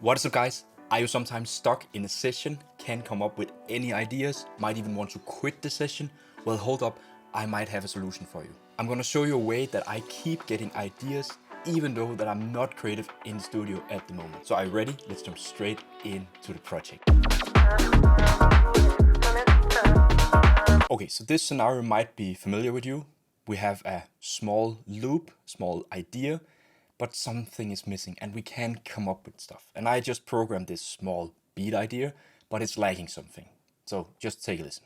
What is up, guys? Are you sometimes stuck in a session, can't come up with any ideas, might even want to quit the session? Well, hold up, I might have a solution for you. I'm gonna show you a way that I keep getting ideas even though that I'm not creative in the studio at the moment. So are you ready? Let's jump straight into the project. Okay, so this scenario might be familiar with you. We have a small loop, small idea, but something is missing and we can't come up with stuff. And I just programmed this small beat idea, but it's lacking something. So just take a listen.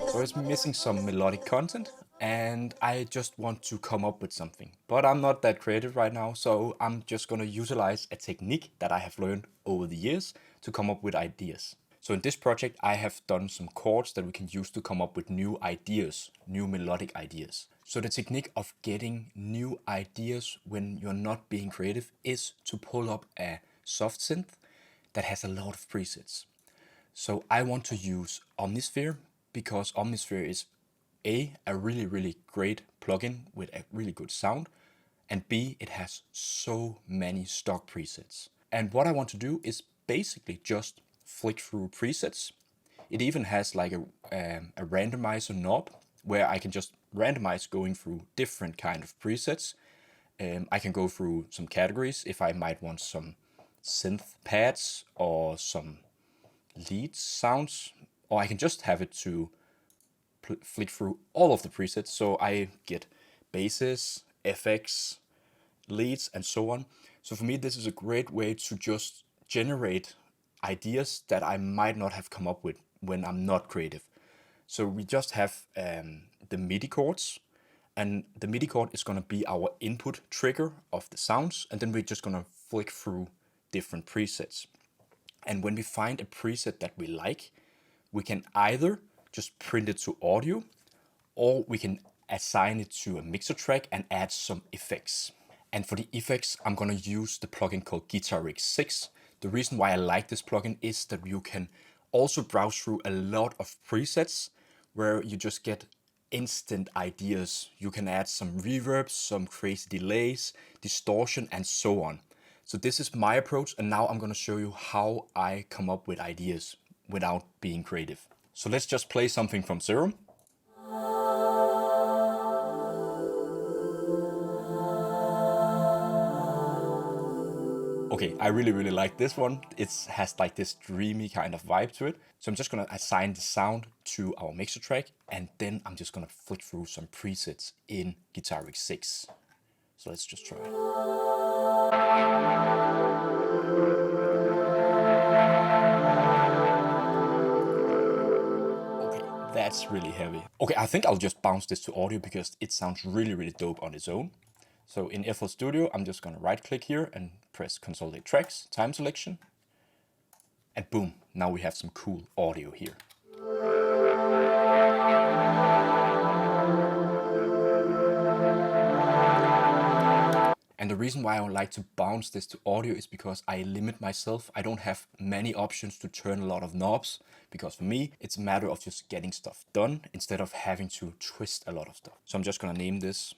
So it's missing some melodic content and I just want to come up with something. But I'm not that creative right now, so I'm just gonna utilize a technique that I have learned over the years to come up with ideas. So in this project, I have done some chords that we can use to come up with new ideas, new melodic ideas. So the technique of getting new ideas when you're not being creative is to pull up a soft synth that has a lot of presets. So I want to use Omnisphere because Omnisphere is a really great plugin with a really good sound, and B, it has so many stock presets. And what I want to do is basically just flick through presets. It even has like a randomizer knob where I can just randomize going through different kind of presets. I can go through some categories if I might want some synth pads or some lead sounds, or I can just have it to flick through all of the presets so I get basses, FX, leads, and so on. So for me, this is a great way to just generate ideas that I might not have come up with when I'm not creative. So we just have the MIDI chords, and the MIDI chord is going to be our input trigger of the sounds, and then we're just going to flick through different presets. And when we find a preset that we like, we can either just print it to audio, or we can assign it to a mixer track and add some effects. And for the effects, I'm gonna use the plugin called Guitar Rig 6. The reason why I like this plugin is that you can also browse through a lot of presets where you just get instant ideas. You can add some reverb, some crazy delays, distortion, and so on. So this is my approach, and now I'm gonna show you how I come up with ideas without being creative. So let's just play something from Serum. Okay, I really like this one. It has like this dreamy kind of vibe to it. So I'm just gonna assign the sound to our mixer track, and then I'm just gonna flick through some presets in Guitar Rig 6. So let's just try it. That's really heavy. Okay, I think I'll just bounce this to audio because it sounds really dope on its own. So in FL Studio, I'm just gonna right click here and press Consolidate Tracks, Time Selection. And boom, now we have some cool audio here. And the reason why I would like to bounce this to audio is because I limit myself. I don't have many options to turn a lot of knobs, because for me, it's a matter of just getting stuff done instead of having to twist a lot of stuff. So I'm just gonna name this,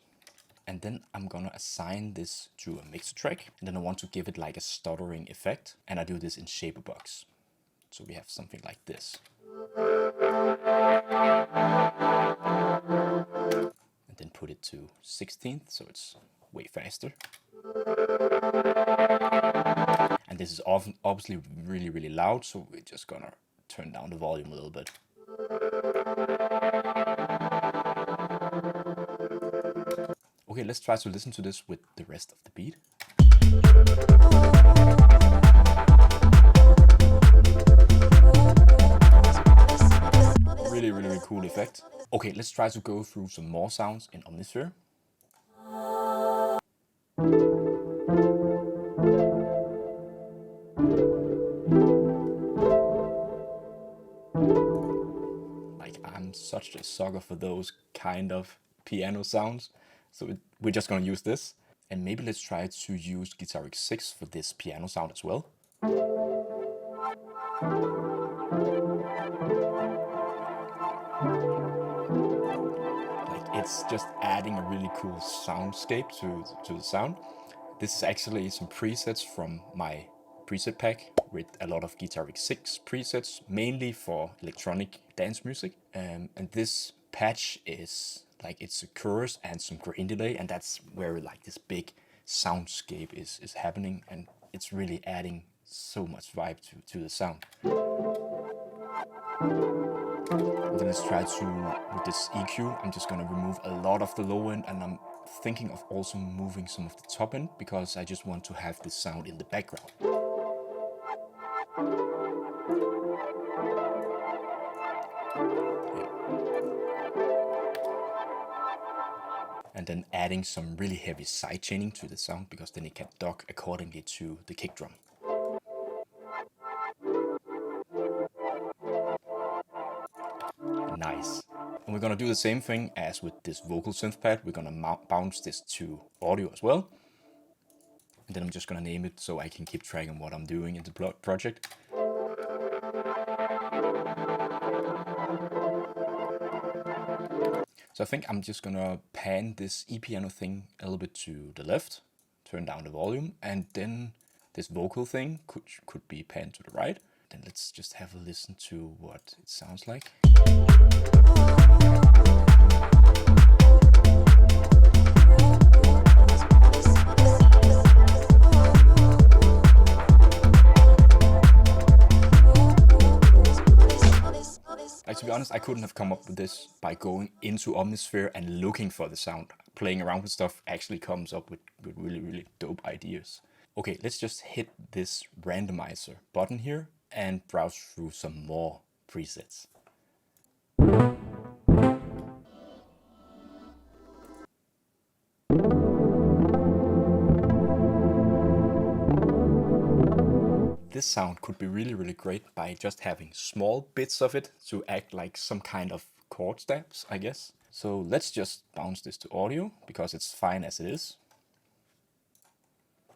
and then I'm gonna assign this to a mixer track. And then I want to give it like a stuttering effect. And I do this in Shaperbox. So we have something like this. And then put it to 16th, so it's way faster. And this is obviously really loud, so we're just gonna turn down the volume a little bit. Okay, let's try to listen to this with the rest of the beat. Really cool effect. Okay, let's try to go through some more sounds in Omnisphere. Like, I'm such a sucker for those kind of piano sounds. So we're just gonna use this. And maybe let's try to use Guitar Rig 6 for this piano sound as well. Like, that's just adding a really cool soundscape to the sound. This is actually some presets from my preset pack with a lot of Guitar Rig 6 presets, mainly for electronic dance music. And this patch is like, it's a chorus and some grain delay, and that's where like this big soundscape is happening, and it's really adding so much vibe to the sound. And then let's try to, with this EQ, I'm just gonna remove a lot of the low end, and I'm thinking of also moving some of the top end, because I just want to have this sound in the background. And then adding some really heavy side chaining to the sound, because then it can dock accordingly to the kick drum. Nice. And we're gonna do the same thing as with this vocal synth pad. We're gonna bounce this to audio as well. And then I'm just gonna name it so I can keep track of what I'm doing in the project. So I think I'm just gonna pan this e-piano thing a little bit to the left, turn down the volume, and then this vocal thing could be panned to the right. Then let's just have a listen to what it sounds like. Like, to be honest, I couldn't have come up with this by going into Omnisphere and looking for the sound. Playing around with stuff actually comes up with really, really dope ideas. Okay, let's just hit this randomizer button here and browse through some more presets. This sound could be really, really great by just having small bits of it to act like some kind of chord stabs, I guess. So let's just bounce this to audio, because it's fine as it is.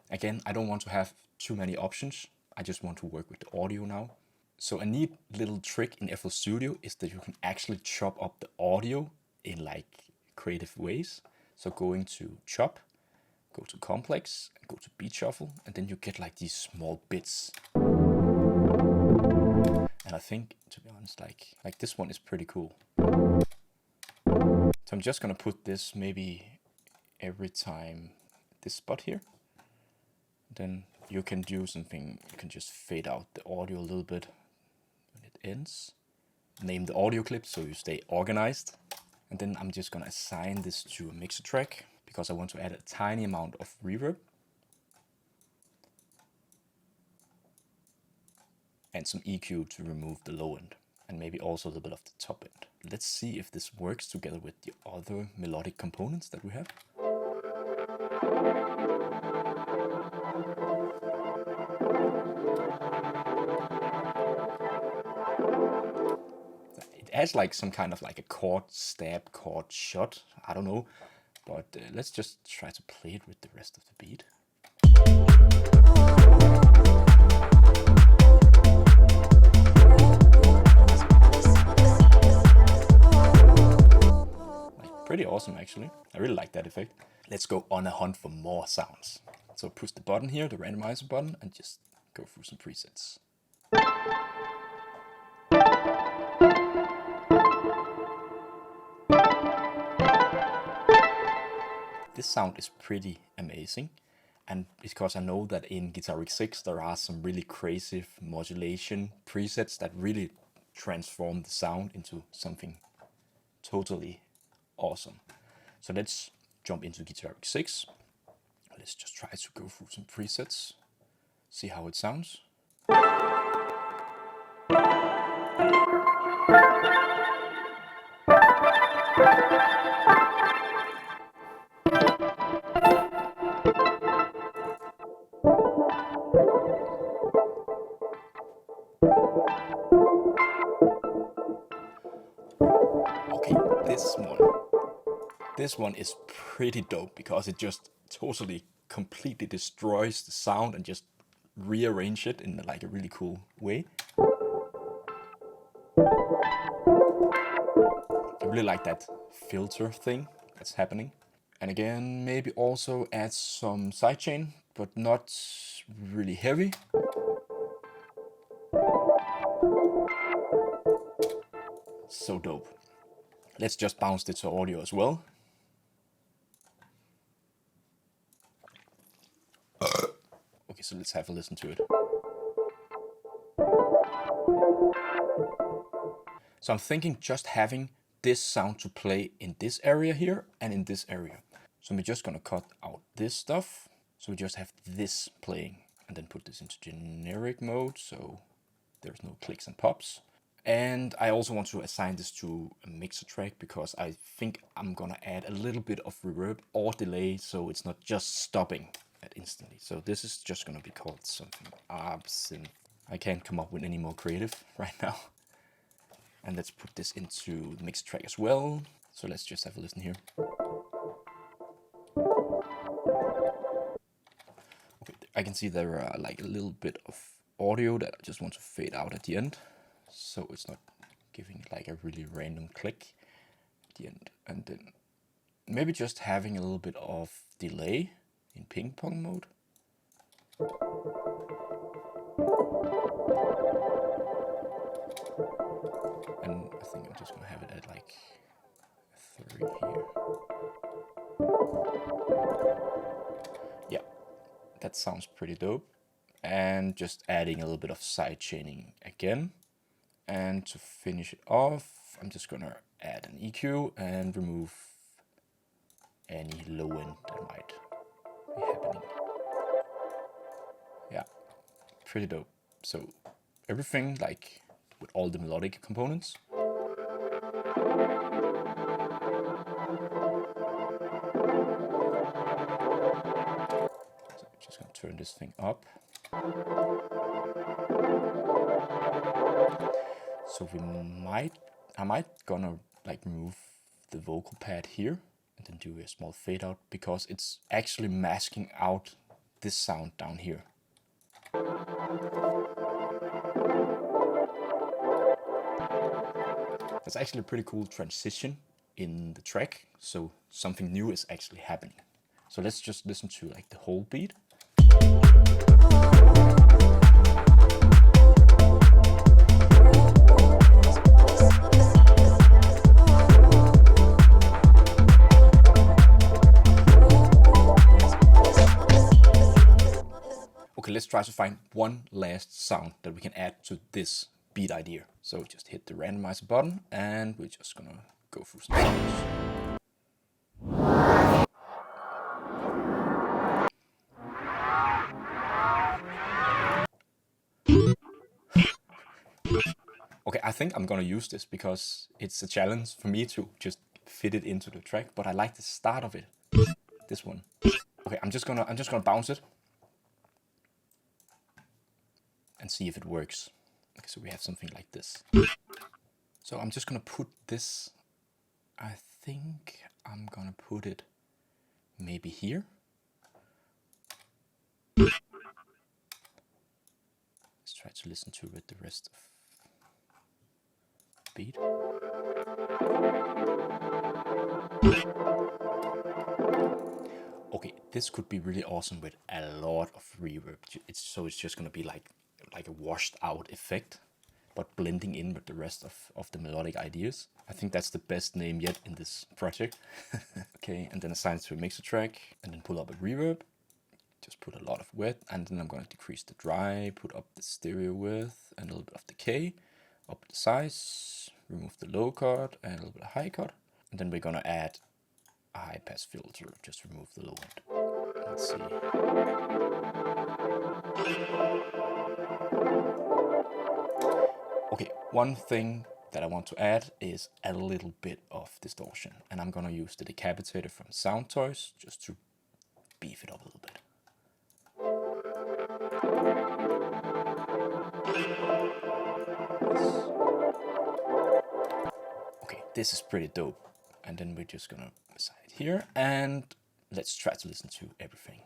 Again, I don't want to have too many options. I just want to work with the audio now. So a neat little trick in FL Studio is that you can actually chop up the audio in like creative ways. So going to chop, go to complex, and go to beat shuffle, and then you get like these small bits. And I think, to be honest, like this one is pretty cool. So I'm just gonna put this maybe every time this spot here. Then you can do something, you can just fade out the audio a little bit when it ends. Name the audio clip so you stay organized. And then I'm just gonna assign this to a mixer track, because I want to add a tiny amount of reverb. And some EQ to remove the low end, and maybe also a little bit of the top end. Let's see if this works together with the other melodic components that we have. It adds like some kind of like a chord stab, chord shot, I don't know. But let's just try to play it with the rest of the beat. Pretty awesome, actually. I really like that effect. Let's go on a hunt for more sounds. So push the button here, the randomizer button, and just go through some presets. This sound is pretty amazing, and because I know that in Guitar Rig 6 there are some really crazy modulation presets that really transform the sound into something totally awesome. So let's jump into Guitar Rig 6. Let's just try to go through some presets, see how it sounds. Okay, this one is pretty dope, because it just totally completely destroys the sound and just rearrange it in like a really cool way. I really like that filter thing, that's happening. And again, maybe also add some sidechain, but not really heavy. So dope. Let's just bounce it to audio as well. Okay, so let's have a listen to it. So I'm thinking just having this sound to play in this area here and in this area. So we're just gonna cut out this stuff. So we just have this playing and then put this into generic mode so there's no clicks and pops. And I also want to assign this to a mixer track because I think I'm gonna add a little bit of reverb or delay so it's not just stopping at instantly. So this is just gonna be called something absinthe. I can't come up with any more creative right now. And let's put this into the mixer track as well. So let's just have a listen here. Okay, I can see there are like a little bit of audio that I just want to fade out at the end. So it's not giving like a really random click at the end. And then maybe just having a little bit of delay in ping pong mode. And I think I'm just gonna have it at like 3 here. Yeah, that sounds pretty dope. And just adding a little bit of side chaining again. And to finish it off, I'm just gonna add an EQ and remove any low end that might be happening. Yeah, pretty dope. So everything like with all the melodic components. So just gonna turn this thing up. So I might gonna like remove the vocal pad here and then do a small fade out because it's actually masking out this sound down here. That's actually a pretty cool transition in the track. So something new is actually happening. So let's just listen to like the whole beat. Okay, let's try to find one last sound that we can add to this beat idea. So just hit the randomizer button and we're just gonna go through some sounds. Okay, I think I'm gonna use this because it's a challenge for me to just fit it into the track, but I like the start of it. This one. Okay, I'm just gonna bounce it and see if it works. Okay, so we have something like this. So I'm just gonna put this, I think I'm gonna put it maybe here. Let's try to listen to it the rest of the beat. Okay, this could be really awesome with a lot of reverb. It's just gonna be like a washed out effect, but blending in with the rest of the melodic ideas. I think that's the best name yet in this project. Okay, and then assign it to a mixer track and then pull up a reverb. Just put a lot of width and then I'm gonna decrease the dry, put up the stereo width and a little bit of decay, up the size, remove the low cut and a little bit of high cut. And then we're gonna add a high pass filter, just remove the low end. Let's see. Okay, one thing that I want to add is a little bit of distortion, and I'm gonna use the decapitator from Sound Toys just to beef it up a little bit. Okay, this is pretty dope. And then we're just gonna assign it here and let's try to listen to everything.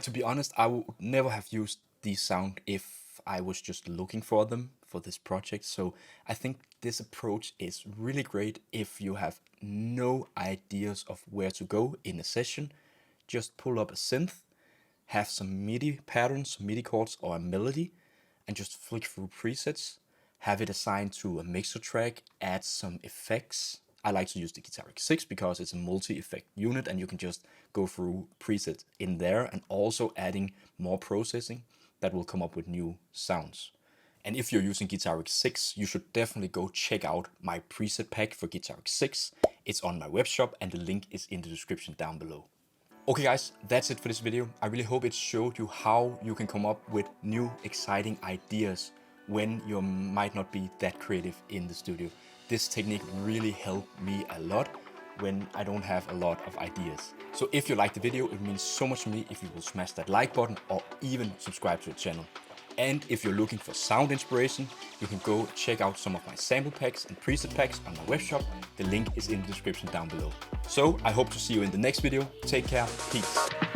to be honest, I would never have used these sound if I was just looking for them for this project. So I think this approach is really great if you have no ideas of where to go in a session. Just pull up a synth, have some MIDI patterns, MIDI chords, or a melody, and just flick through presets, have it assigned to a mixer track, add some effects. I like to use the Guitar X6 because it's a multi-effect unit and you can just go through presets in there, and also adding more processing that will come up with new sounds. And if you're using Guitar X6, you should definitely go check out my preset pack for Guitar X6. It's on my web shop and the link is in the description down below. Okay guys, that's it for this video. I really hope it showed you how you can come up with new exciting ideas when you might not be that creative in the studio. This technique really helped me a lot when I don't have a lot of ideas. So if you liked the video, it means so much to me if you will smash that like button or even subscribe to the channel. And if you're looking for sound inspiration, you can go check out some of my sample packs and preset packs on my web shop. The link is in the description down below. So I hope to see you in the next video. Take care. Peace.